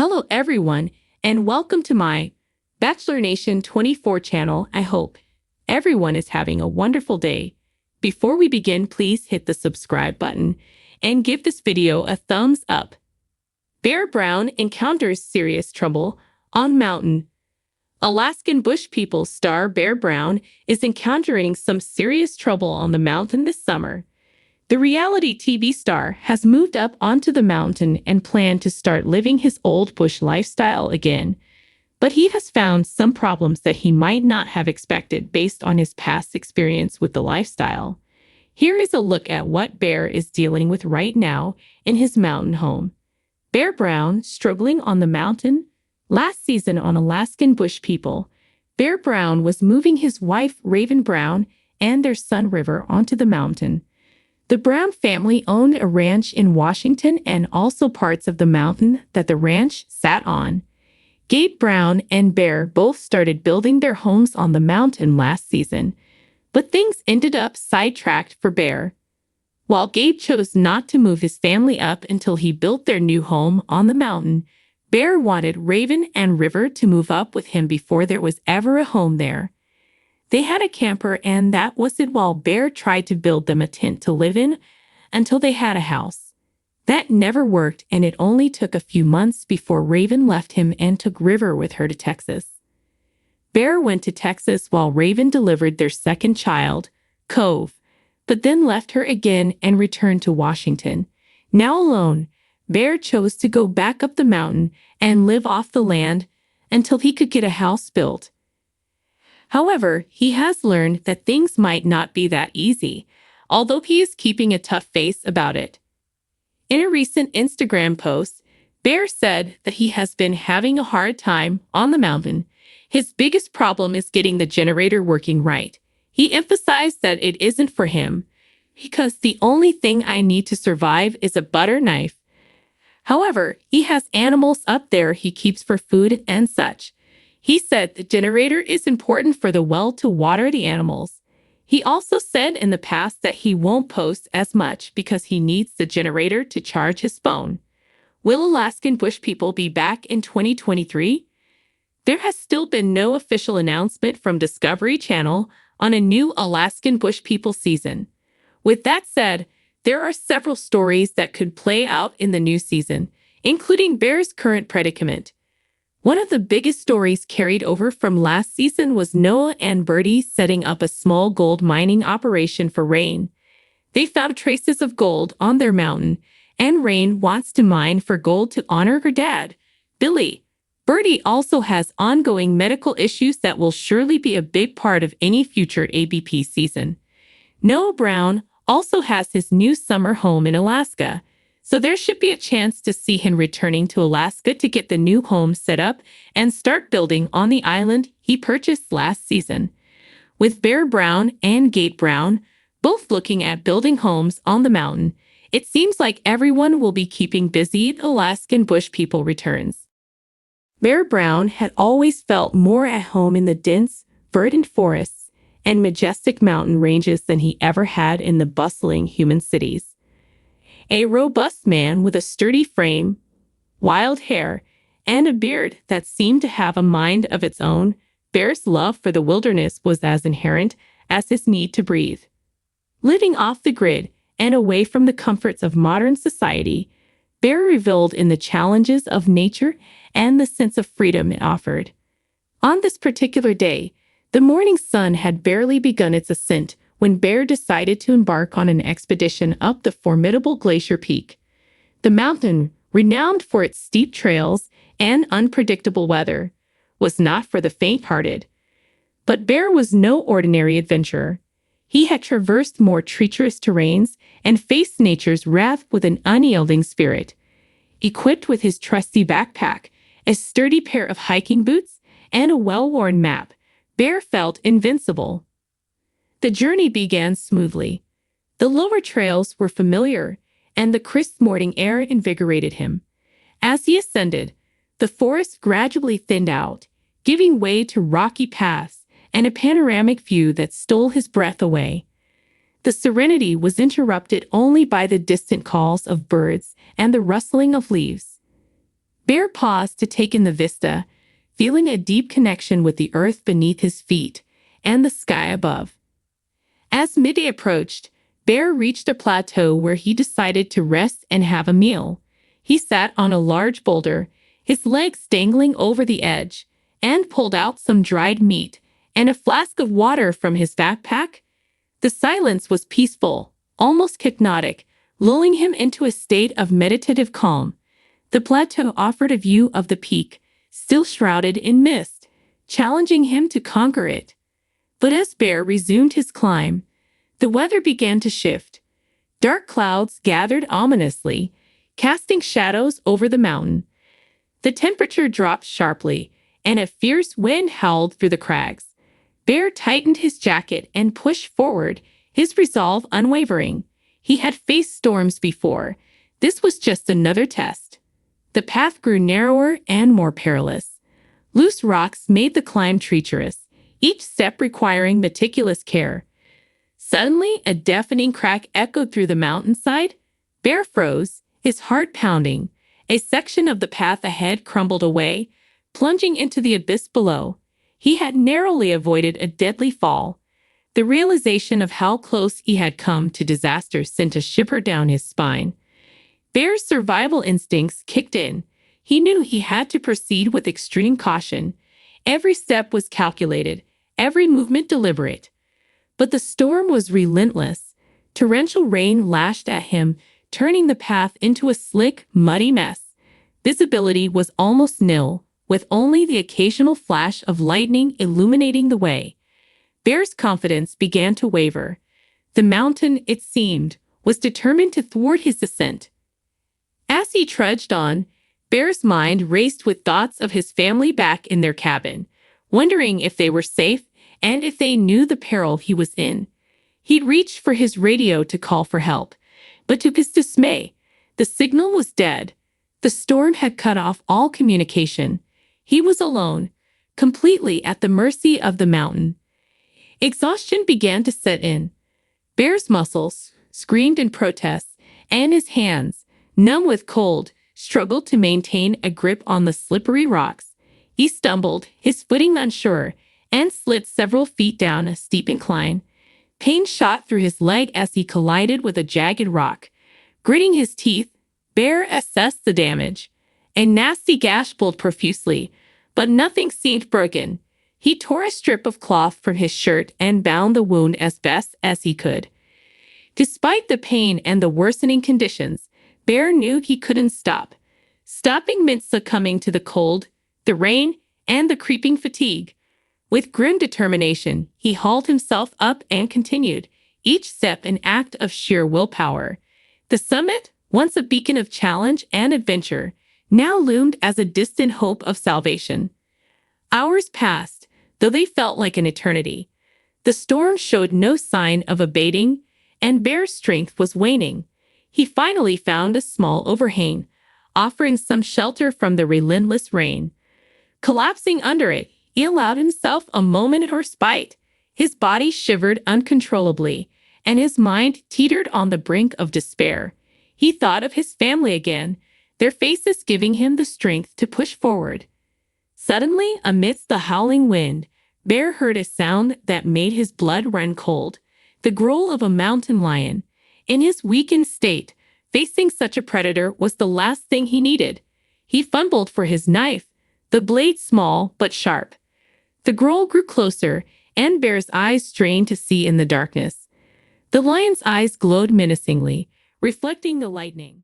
Hello everyone, and welcome to my Bachelor Nation 24 channel. I hope everyone is having a wonderful day. Before we begin, please hit the subscribe button and give this video a thumbs up. Bear Brown encounters serious trouble on mountain. Alaskan bush people star Bear Brown is encountering some serious trouble on the mountain this summer. The reality TV star has moved up onto the mountain and planned to start living his old bush lifestyle again. But he has found some problems that he might not have expected based on his past experience with the lifestyle. Here is a look at what Bear is dealing with right now in his mountain home. Bear Brown struggling on the mountain. Last season on Alaskan Bush People, Bear Brown was moving his wife Raven Brown and their son River onto the mountain. The Brown family owned a ranch in Washington and also parts of the mountain that the ranch sat on. Gabe Brown and Bear both started building their homes on the mountain last season, but things ended up sidetracked for Bear. While Gabe chose not to move his family up until he built their new home on the mountain, Bear wanted Raven and River to move up with him before there was ever a home there. They had a camper, and that was it while Bear tried to build them a tent to live in until they had a house. That never worked, and it only took a few months before Raven left him and took River with her to Texas. Bear went to Texas while Raven delivered their second child, Cove, but then left her again and returned to Washington. Now alone, Bear chose to go back up the mountain and live off the land until he could get a house built. However, he has learned that things might not be that easy, although he is keeping a tough face about it. In a recent Instagram post, Bear said that he has been having a hard time on the mountain. His biggest problem is getting the generator working right. He emphasized that it isn't for him, because the only thing I need to survive is a butter knife. However, he has animals up there he keeps for food and such. He said the generator is important for the well to water the animals. He also said in the past that he won't post as much because he needs the generator to charge his phone. Will Alaskan Bush People be back in 2023? There has still been no official announcement from Discovery Channel on a new Alaskan Bush People season. With that said, there are several stories that could play out in the new season, including Bear's current predicament. One of the biggest stories carried over from last season was Noah and Birdie setting up a small gold mining operation for Rain. They found traces of gold on their mountain, and Rain wants to mine for gold to honor her dad, Billy. Birdie also has ongoing medical issues that will surely be a big part of any future ABP season. Noah Brown also has his new summer home in Alaska, so there should be a chance to see him returning to Alaska to get the new home set up and start building on the island he purchased last season. With Bear Brown and Gabe Brown both looking at building homes on the mountain, it seems like everyone will be keeping busy as Alaskan Bush People returns. Bear Brown had always felt more at home in the dense, verdant forests and majestic mountain ranges than he ever had in the bustling human cities. A robust man with a sturdy frame, wild hair, and a beard that seemed to have a mind of its own, Bear's love for the wilderness was as inherent as his need to breathe. Living off the grid and away from the comforts of modern society, Bear reveled in the challenges of nature and the sense of freedom it offered. On this particular day, the morning sun had barely begun its ascent when Bear decided to embark on an expedition up the formidable glacier peak. The mountain, renowned for its steep trails and unpredictable weather, was not for the faint-hearted. But Bear was no ordinary adventurer. He had traversed more treacherous terrains and faced nature's wrath with an unyielding spirit. Equipped with his trusty backpack, a sturdy pair of hiking boots, and a well-worn map, Bear felt invincible. The journey began smoothly. The lower trails were familiar, and the crisp morning air invigorated him. As he ascended, the forest gradually thinned out, giving way to rocky paths and a panoramic view that stole his breath away. The serenity was interrupted only by the distant calls of birds and the rustling of leaves. Bear paused to take in the vista, feeling a deep connection with the earth beneath his feet and the sky above. As midday approached, Bear reached a plateau where he decided to rest and have a meal. He sat on a large boulder, his legs dangling over the edge, and pulled out some dried meat and a flask of water from his backpack. The silence was peaceful, almost hypnotic, lulling him into a state of meditative calm. The plateau offered a view of the peak, still shrouded in mist, challenging him to conquer it. But as Bear resumed his climb, the weather began to shift. Dark clouds gathered ominously, casting shadows over the mountain. The temperature dropped sharply, and a fierce wind howled through the crags. Bear tightened his jacket and pushed forward, his resolve unwavering. He had faced storms before. This was just another test. The path grew narrower and more perilous. Loose rocks made the climb treacherous, each step requiring meticulous care. Suddenly, a deafening crack echoed through the mountainside. Bear froze, his heart pounding. A section of the path ahead crumbled away, plunging into the abyss below. He had narrowly avoided a deadly fall. The realization of how close he had come to disaster sent a shiver down his spine. Bear's survival instincts kicked in. He knew he had to proceed with extreme caution. Every step was calculated, every movement deliberate. But the storm was relentless. Torrential rain lashed at him, turning the path into a slick, muddy mess. Visibility was almost nil, with only the occasional flash of lightning illuminating the way. Bear's confidence began to waver. The mountain, it seemed, was determined to thwart his descent. As he trudged on, Bear's mind raced with thoughts of his family back in their cabin, wondering if they were safe and if they knew the peril he was in. He'd reached for his radio to call for help, but to his dismay, the signal was dead. The storm had cut off all communication. He was alone, completely at the mercy of the mountain. Exhaustion began to set in. Bear's muscles screamed in protest, and his hands, numb with cold, struggled to maintain a grip on the slippery rocks. He stumbled, his footing unsure, and slid several feet down a steep incline. Pain shot through his leg as he collided with a jagged rock. Gritting his teeth, Bear assessed the damage. A nasty gash bled profusely, but nothing seemed broken. He tore a strip of cloth from his shirt and bound the wound as best as he could. Despite the pain and the worsening conditions, Bear knew he couldn't stop. Stopping meant succumbing to the cold, the rain, and the creeping fatigue. With grim determination, he hauled himself up and continued, each step an act of sheer willpower. The summit, once a beacon of challenge and adventure, now loomed as a distant hope of salvation. Hours passed, though they felt like an eternity. The storm showed no sign of abating, and Bear's strength was waning. He finally found a small overhang, offering some shelter from the relentless rain. Collapsing under it, he allowed himself a moment of respite. His body shivered uncontrollably, and his mind teetered on the brink of despair. He thought of his family again, their faces giving him the strength to push forward. Suddenly, amidst the howling wind, Bear heard a sound that made his blood run cold, the growl of a mountain lion. In his weakened state, facing such a predator was the last thing he needed. He fumbled for his knife, the blade small but sharp. The growl grew closer, and Bear's eyes strained to see in the darkness. The lion's eyes glowed menacingly, reflecting the lightning.